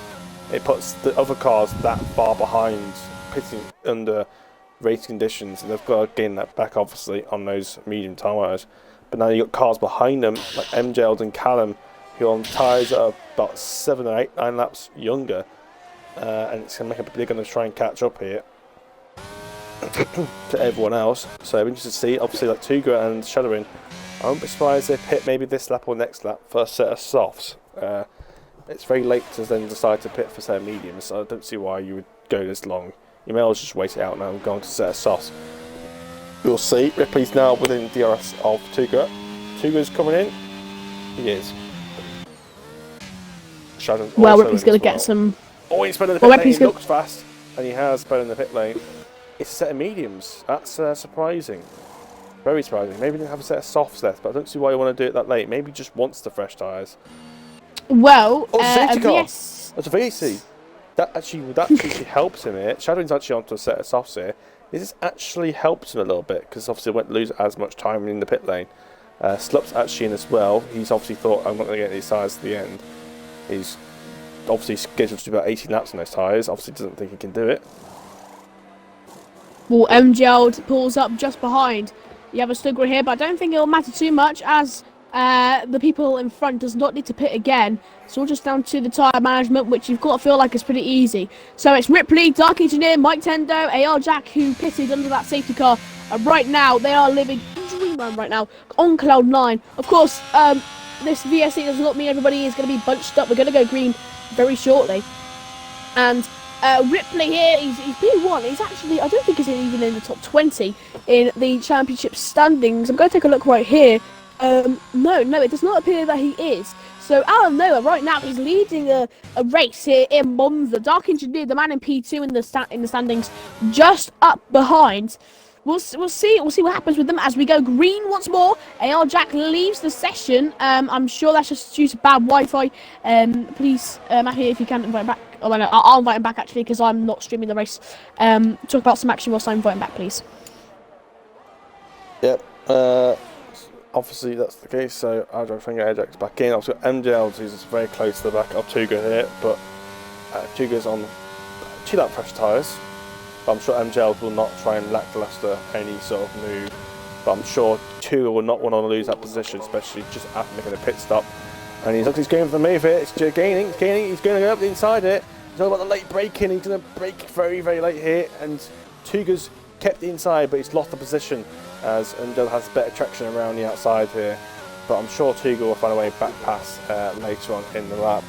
Speaker 1: It puts the other cars that far behind, pitting under race conditions, and they've got to gain that back obviously on those medium tyres. But now you've got cars behind them like MJLD and Callum, who are on tyres that are about 7 or 8, 9 laps younger, and it's going to make they're going to try and catch up here to everyone else. So I'm interested to see, obviously, like Tuga and Shadowin. I won't be surprised if they pit maybe this lap or next lap for a set of softs. It's very late to then decide to pit for set of mediums, so I don't see why you would go this long. You may as well just wait it out now and go on to set of softs. We'll see. Ripley's now within DRS of Tuga. Tuga's coming in. He is. Shadowin's
Speaker 2: well, Ripley's going to get some...
Speaker 1: Oh, he's spinning the pit lane. He looks fast, and he has spun in the pit lane. It's a set of mediums. That's surprising. Very surprising. Maybe they didn't have a set of softs left, but I don't see why you want to do it that late. Maybe just wants the fresh tyres.
Speaker 2: Well,
Speaker 1: safety car.
Speaker 2: Yes.
Speaker 1: That's a VC. That actually helps him here. Shadowing's actually onto a set of softs here. This actually helps him a little bit, because obviously won't lose as much time in the pit lane. Slup's actually in as well. He's obviously thought, I'm not going to get these tyres to the end. He's obviously scheduled to do about 18 laps on those tyres. Obviously doesn't think he can do it.
Speaker 2: Well, MJLD pulls up just behind Yamasugra here, but I don't think it'll matter too much, as the people in front does not need to pit again. It's all just down to the tyre management, which you've got to feel like is pretty easy. So it's Ripley, Dark Engineer, Mike Tendo, AR Jack, who pitted under that safety car. And right now, they are living in dreamland right now on Cloud 9. Of course, this VSC does not mean everybody is going to be bunched up. We're going to go green very shortly. And Ripley here, he's P1. He's actually, I don't think he's even in the top 20 in the championship standings. I'm going to take a look right here. No, it does not appear that he is. So out of nowhere, right now, he's leading a race here in Monza. Dark Engineer, the man in P2 in the standings, just up behind. We'll see what happens with them as we go green once more. AR Jack leaves the session. I'm sure that's just due to bad Wi-Fi. Please, Matthew, if you can invite him back. Oh, no, I'll invite him back actually, because I'm not streaming the race. Talk about some action whilst I invite him back, please.
Speaker 1: Yep. Obviously that's the case, so I'll try and get Ajax back in. I've got MJL, who's very close to the back of Tuga here, but Tuga's on 2 lap fresh tyres. But I'm sure MJL will not try and lackluster any sort of move. But I'm sure Tuga will not want to lose that position, especially just after making a pit stop. And he's going for the move here. It's gaining. He's going to go up the inside it. He's all about the late braking. He's going to brake very, very late here. And Tuga's kept the inside, but he's lost the position, as MJL has better traction around the outside here. But I'm sure Tuga will find a way back past later on in the lap.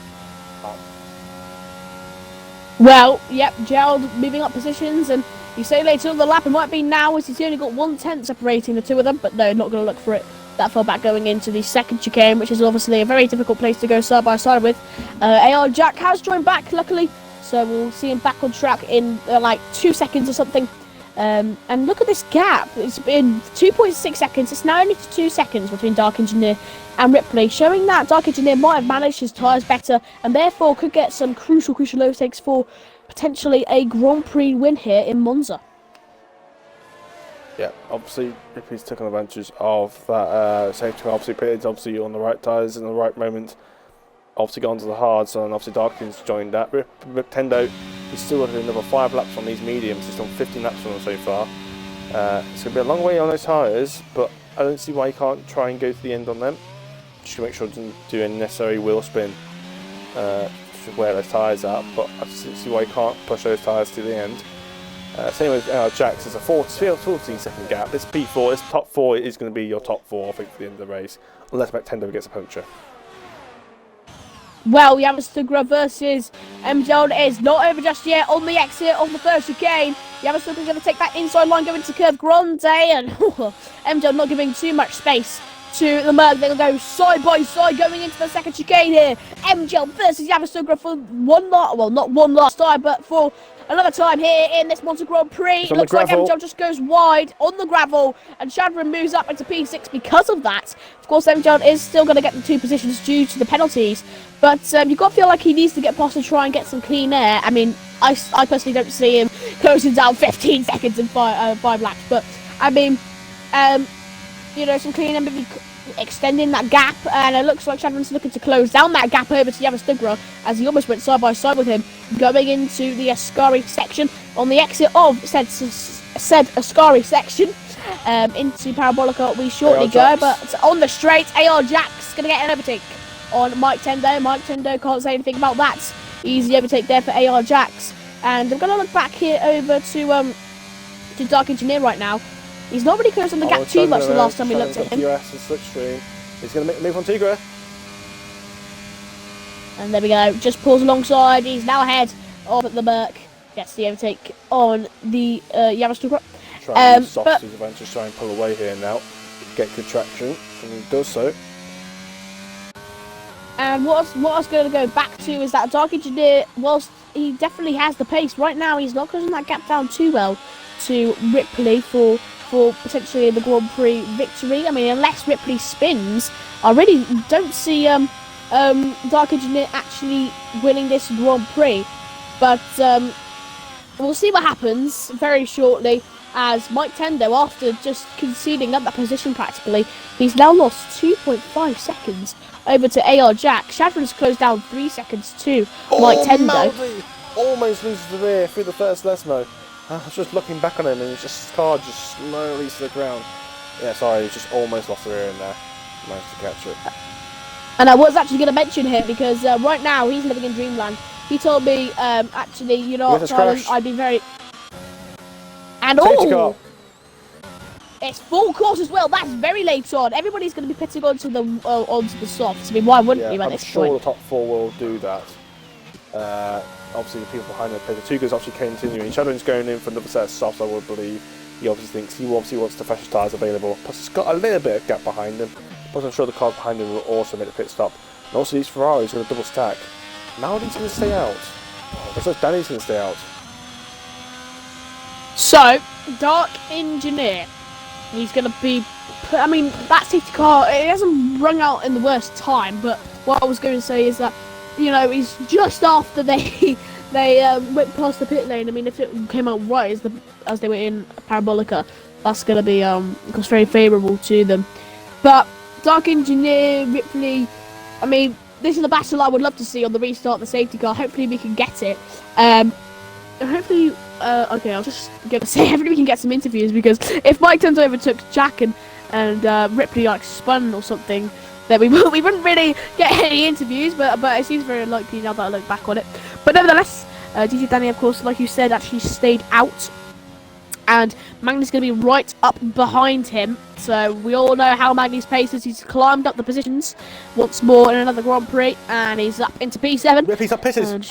Speaker 2: Well, yep, Gerald moving up positions, and you say later on the lap, it might be now, as he's only got 1/10 separating the two of them, but no, not going to look for it that far back going into the second chicane, which is obviously a very difficult place to go side by side with. AR Jack has joined back, luckily, so we'll see him back on track in like 2 seconds or something. And look at this gap. It's been 2.6 seconds. It's now only 2 seconds between Dark Engineer and Ripley, showing that Dark Engineer might have managed his tyres better and therefore could get some crucial overtakes for potentially a Grand Prix win here in Monza.
Speaker 1: Yeah, obviously Ripley's taken advantage of that safety car. Obviously pitted, obviously on the right tyres in the right moment obviously gone to the hards, and obviously Darkin's joined that. Nintendo, he's still got another 5 laps on these mediums. He's done 15 laps on them so far. It's going to be a long way on those tyres, but I don't see why he can't try and go to the end on them. Just to make sure he doesn't do a necessary wheel spin to wear those tyres out, but I just see why he can't push those tyres to the end. Same with Jax, it's a 14-second gap. This P4, this top 4 is going to be your top 4, I think, for the end of the race, unless Nintendo gets a puncture.
Speaker 2: Well, Yamasugra versus MJ is not over just yet on the exit of the first chicane. Yamasugra's going to take that inside line going to Curve Grande, and MJ not giving too much space to the Merc. They'll go side by side going into the second chicane here. MJ versus Yamasugra for not one last time, but for another time here in this Monza Grand Prix. It looks like MJ just goes wide on the gravel, and Shadron moves up into P6 because of that. Of course, MJ is still going to get the 2 positions due to the penalties, but you've got to feel like he needs to get past and try and get some clean air. I mean, I personally don't see him closing down 15 seconds in 5 laps, but I mean, some clean air, maybe extending that gap, and it looks like Shadron's looking to close down that gap over to Yamasugra as he almost went side by side with him, going into the Ascari section on the exit of said Ascari section. Into Parabolica we shortly go, but on the straight, AR Jack's going to get an overtake on Mike Tendo. Mike Tendo can't say anything about that. Easy overtake there for AR Jax. And I'm going to look back here over to Dark Engineer right now. He's not really closing the gap too much the last time we looked at him.
Speaker 1: US and slipstream. He's going to make a move on Tigra.
Speaker 2: And there we go. Just pulls alongside. He's now ahead of the Merc. Gets the overtake on the Yamasugra.
Speaker 1: Trying to soft his advantage, try and pull away here now. Get good traction, and he does so.
Speaker 2: And what I was going to go back to is that Dark Engineer, whilst he definitely has the pace, right now he's not closing that gap down too well to Ripley for potentially the Grand Prix victory. I mean, unless Ripley spins, I really don't see Dark Engineer actually winning this Grand Prix. But we'll see what happens very shortly, as Mike Tendo, after just conceding up that position practically, he's now lost 2.5 seconds over to AR Jack. Shadron's closed down 3 seconds to Mike Tendo.
Speaker 1: Maldi almost loses the rear through the first Lesmo. I was just looking back on him, and his car just slowly to the ground. Yeah, sorry, he just almost lost the rear in there. Managed to catch it.
Speaker 2: And I was actually going to mention him because right now he's living in Dreamland. He told me, actually, you know what, I'd be very... And oh! It's full course as well. That's very late on. Everybody's going to be pitting onto the softs. I mean, why wouldn't you at this point?
Speaker 1: I'm sure the top 4 will do that. Obviously, the people behind the Tuga's obviously continuing. Shadow's going in for another set of softs, I would believe. He obviously wants the freshest tyres available. Plus, he's got a little bit of gap behind him. Plus, I'm sure the cars behind him will also make the pit stop. And also, these Ferraris are going to double stack. Maldi's going to stay out. Looks like Danny's going to stay out.
Speaker 2: So, Dark Engineer. He's going to be... I mean, that safety car, it hasn't rung out in the worst time, but what I was going to say is that, you know, he's just after they went past the pit lane. I mean, if it came out right as they were in Parabolica, that's going to be very favourable to them. But Dark Engineer, Ripley, I mean, this is the battle I would love to see on the restart of the safety car. Hopefully we can get it. Hopefully... okay, I'll just go to say hopefully we can get some interviews, because if Mike Tendo overtook Jack and Ripley like spun or something, then we wouldn't really get any interviews, but it seems very unlikely now that I look back on it. But nevertheless, DJ Danny, of course, like you said, actually stayed out, and Magny's going to be right up behind him. So we all know how Magny's pace is. He's climbed up the positions once more in another Grand Prix, and he's up into P7.
Speaker 1: Ripley's up pitted.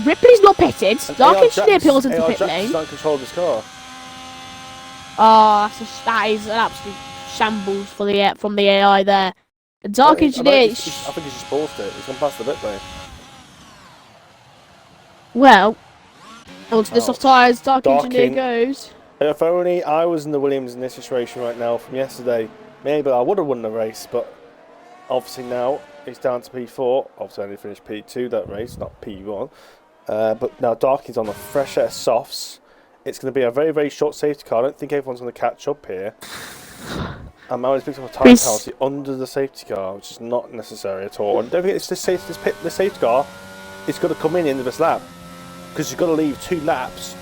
Speaker 2: Ripley's not pitted. Dark Engineer pulls into pit lane.
Speaker 1: He's not in control of his car.
Speaker 2: Oh, that is an absolute shambles from the AI there. Dark Engineer...
Speaker 1: I think he's just forced it. He's gone past the pit lane.
Speaker 2: Well, onto the soft tyres, Dark Engineer goes.
Speaker 1: If only I was in the Williams in this situation right now from yesterday, maybe I would have won the race, but obviously now it's down to P4. Obviously I only finished P2 that race, not P1. But now Darky's on a fresh set of softs. It's going to be a very, very short safety car. I don't think everyone's going to catch up here. And Maldy's picked up a time penalty under the safety car, which is not necessary at all. And don't forget, it's the safety car. It's got to come in the end of this lap because you've got to leave 2 laps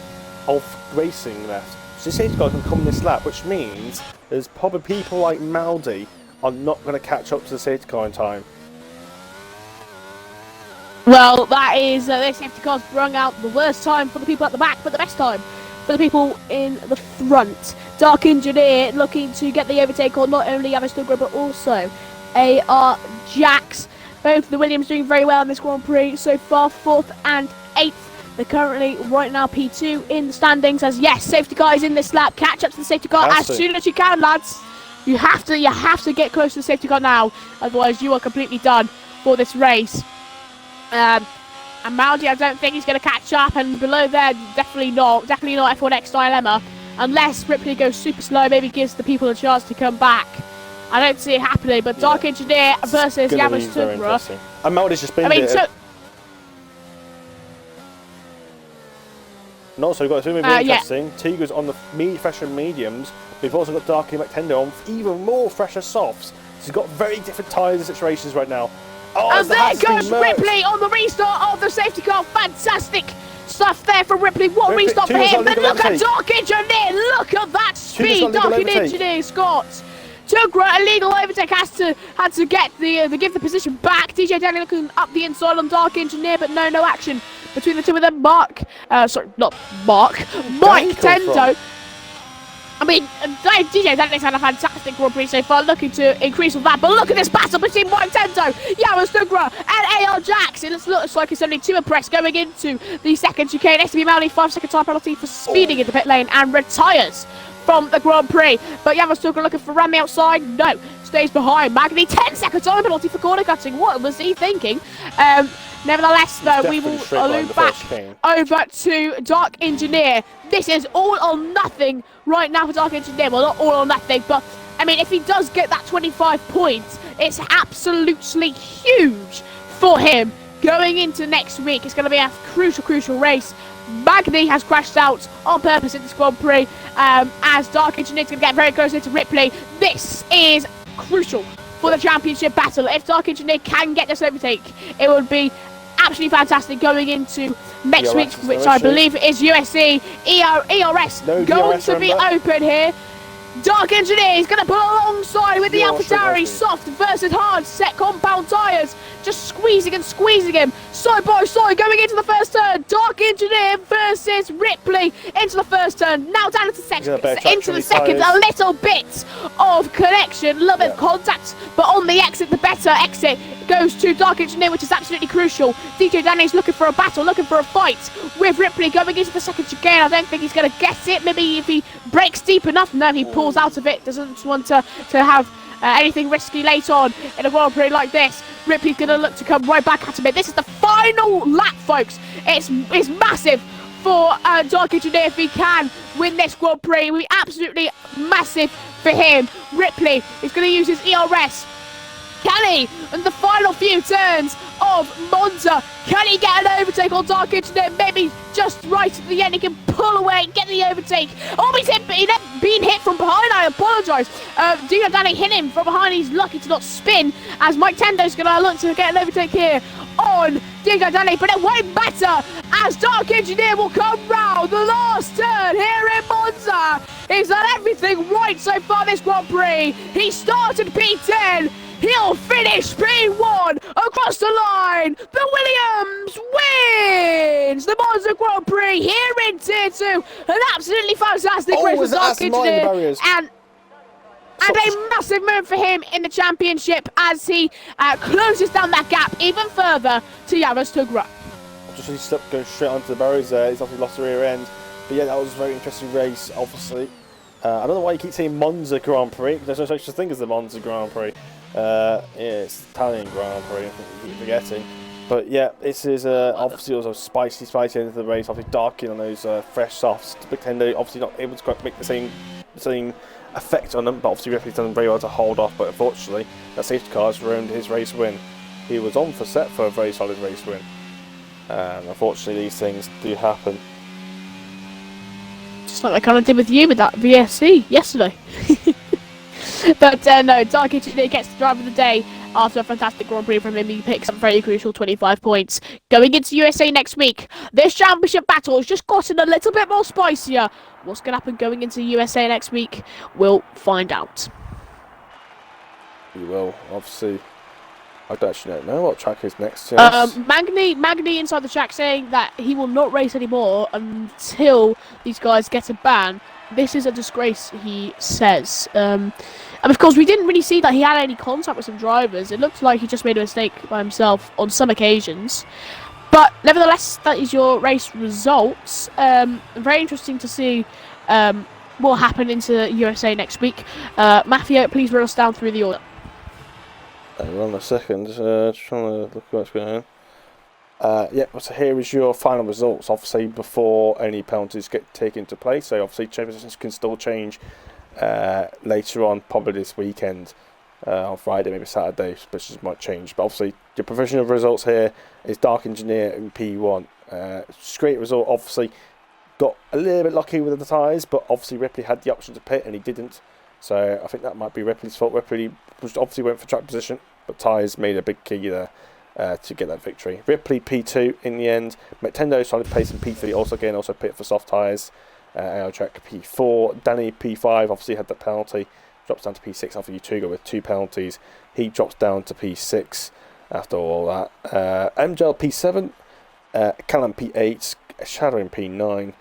Speaker 1: of racing left. So the safety car can come in this lap, which means there's probably people like Maldy are not going to catch up to the safety car in time.
Speaker 2: Well, that is their safety car's brung out the worst time for the people at the back, but the best time for the people in the front. Dark Engineer looking to get the overtake on not only Yamastugra but also AR Jax. Both the Williams doing very well in this Grand Prix so far, 4th and 8th. They're currently right now P2 in the standings. As yes, safety car is in this lap. Catch up to the safety car as soon as you can, lads. You have to get close to the safety car now, otherwise you are completely done for this race. And Maldy, I don't think he's going to catch up, and below there, definitely not F1X Dilemma, unless Ripley goes super slow, maybe gives the people a chance to come back. I don't see it happening, but Dark Engineer versus Yamastugra.
Speaker 1: And Maldy's just been and also we've got something really interesting. Tiga's on the fresher mediums. We've also got Darky McTender on even more fresher softs. So he's got very different tyres and situations right now. Oh,
Speaker 2: and there goes Ripley on the restart of the safety car. Fantastic stuff there from Ripley. What restart for him? But look at Dark Engineer. Look at that speed. Dark Engineer, Scott. Tugra, illegal overtake, had to get give the position back. DJ Danny looking up the inside on Dark Engineer, but no action between the two of them. Mike Tendo. I mean, DJ Danny's had a fantastic Grand Prix so far, looking to increase with that. But look at this battle between Mike Tendo, Yamastugra, and AR Jax. It looks like it's only 2 abreast going into the second chicane. STB Maldy 5-second time penalty for speeding in the pit lane and retires from the Grand Prix. But Yamastugra looking for Rami outside. No, stays behind. Magny 10-second time penalty for corner cutting. What was he thinking? Nevertheless, though, we will loop back over to Dark Engineer. This is all or nothing right now for Dark Engineer. Well, not all or nothing, but I mean, if he does get that 25 points, it's absolutely huge for him going into next week. It's going to be a crucial race. Magny has crashed out on purpose in this Grand Prix as Dark Engineer is going to get very close into Ripley. This is crucial for the championship battle. If Dark Engineer can get this overtake, it would be absolutely fantastic going into next week, which I believe is USC. ERS going to be open here. Dark Engineer is going to pull alongside with the AlphaTauri soft versus hard set compound tyres. Just squeezing him side by side going into the first turn. Dark Engineer versus Ripley into the first turn. Now down into the second. A little bit of connection, a little bit of contact, but on the exit, the better exit goes to Dark Engineer, which is absolutely crucial. DJ Danny's looking for a battle, looking for a fight with Ripley going into the second chicane. I don't think he's going to get it. Maybe if he breaks deep enough, no, he pulls out of it. Doesn't want to have anything risky late on in a Grand Prix like this. Ripley's going to look to come right back at him. This is the final lap, folks. It's massive for Dark Engineer if he can win this Grand Prix. It will be absolutely massive for him. Ripley is going to use his ERS. Can he, in the final few turns of Monza, can he get an overtake on Dark Engineer? Maybe just right at the end he can pull away and get the overtake. Oh, he's being hit from behind. I apologise. Dino Danny hit him from behind. He's lucky to not spin as Mike Tendo's going to look to get an overtake here on Dino Danny. But it won't matter as Dark Engineer will come round the last turn here in Monza. He's done everything right so far this Grand Prix. He started P10. He'll finish P1 across the line. The Williams wins the Monza Grand Prix here in Tier 2. An absolutely fantastic race for Dark Engineer. And a massive move for him in the championship as he closes down that gap even further to Yamastugra.
Speaker 1: Just he slipped going straight onto the barriers there. He's obviously lost the rear end. But yeah, that was a very interesting race, obviously. I don't know why you keep saying Monza Grand Prix. There's no such thing as the Monza Grand Prix. Yeah, it's Italian Grand Prix, I think you keep forgetting. But yeah, this is obviously also spicy end of the race. Obviously darking on those fresh softs. McTender obviously not able to quite make the same effect on them, but obviously Ripley's done very well to hold off. But unfortunately, that safety car has ruined his race win. He was on for set for a very solid race win. Unfortunately, these things do happen.
Speaker 2: Just like I kind of did with you with that VSC yesterday. But no, Dark Engineer gets the driver of the day after a fantastic Grand Prix from him. He picks up very crucial 25 points. Going into USA next week, this championship battle has just gotten a little bit more spicier. What's going to happen going into USA next week? We'll find out.
Speaker 1: We will, obviously. I don't actually know what track is next to us.
Speaker 2: Magny inside the track saying that he will not race anymore until these guys get a ban. This is a disgrace, he says. And of course, we didn't really see that he had any contact with some drivers. It looked like he just made a mistake by himself on some occasions. But nevertheless, that is your race results. Very interesting to see what will happen into USA next week. Matthew, please run us down through the order.
Speaker 1: Hang on a second, just trying to look what's going on. Yeah, so here is your final results, obviously before any penalties get taken into place. So obviously positions can still change later on, probably this weekend, on Friday, maybe Saturday, positions might change. But obviously your provisional results here is Dark Engineer in P1. It's a great result, obviously got a little bit lucky with the tyres, but obviously Ripley had the option to pit and he didn't. So I think that might be Ripley's fault. Ripley obviously went for track position, but tyres made a big key there to get that victory. Ripley P2 in the end. Nintendo started pacing P3 also pit for soft tyres. Track P4. Danny P5 obviously had that penalty. Drops down to P6 after Utuga with 2 penalties. He drops down to P6 after all that. MGL P7. Callum P8. Shadowing P9.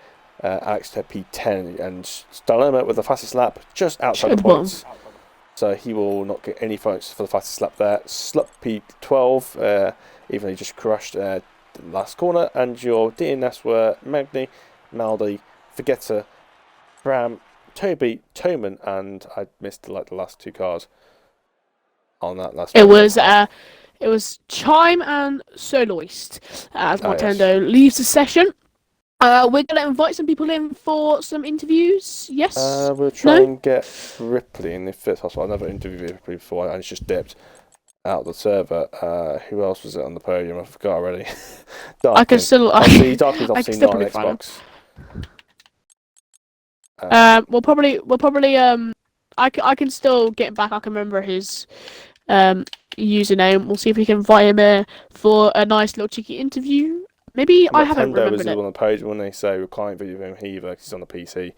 Speaker 1: Alex to P10, and Dilemma with the fastest lap just outside the points. So he will not get any points for the fastest lap there. Slup P12, even though he just crushed the last corner. And your DNS were Magni, Maldi, Vegeta, Bram, Toby, Toman, and I missed the last 2 cars on that last.
Speaker 2: It was Chime and Soloist as Nintendo leaves the session. We're going to invite some people in for some interviews, yes?
Speaker 1: We'll try and get Ripley in if it's possible. I've never interviewed Ripley before and it's just dipped out of the server. Who else was it on the podium? I forgot already.
Speaker 2: Darking's
Speaker 1: obviously not on Xbox.
Speaker 2: We'll probably I can still get him back. I can remember his username. We'll see if we can invite him for a nice little cheeky interview. Maybe I haven't remembered it.
Speaker 1: On the page when they say we can't video him either because he's on the PC,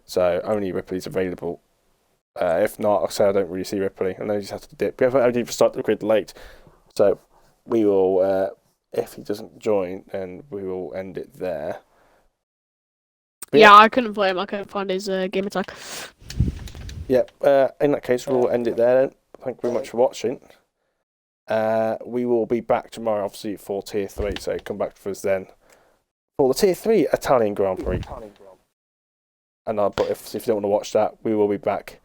Speaker 1: so only Ripley's available. If not, I say I don't really see Ripley, and then he just has to dip. We haven't start the grid late, so we will. If he doesn't join, then we will end it there. But
Speaker 2: yeah, I couldn't play him. I couldn't find his game attack.
Speaker 1: Yep. In that case, we'll end it there. Then. Thank you very much for watching. We will be back tomorrow, obviously, for Tier 3, so come back for us then for the Tier 3 Italian Grand Prix. And but if you don't want to watch that, we will be back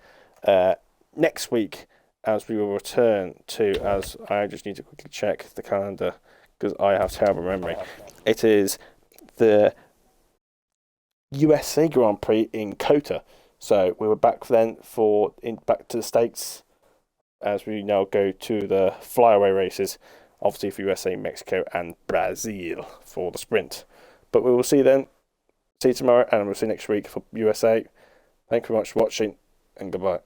Speaker 1: next week as we will return to, as I just need to quickly check the calendar because I have terrible memory. It is the USA Grand Prix in COTA. So we were back then back to the States as we now go to the flyaway races, obviously for USA, Mexico and Brazil for the sprint. But we will see you then. See you tomorrow and we'll see you next week for USA. Thank you very much for watching and goodbye.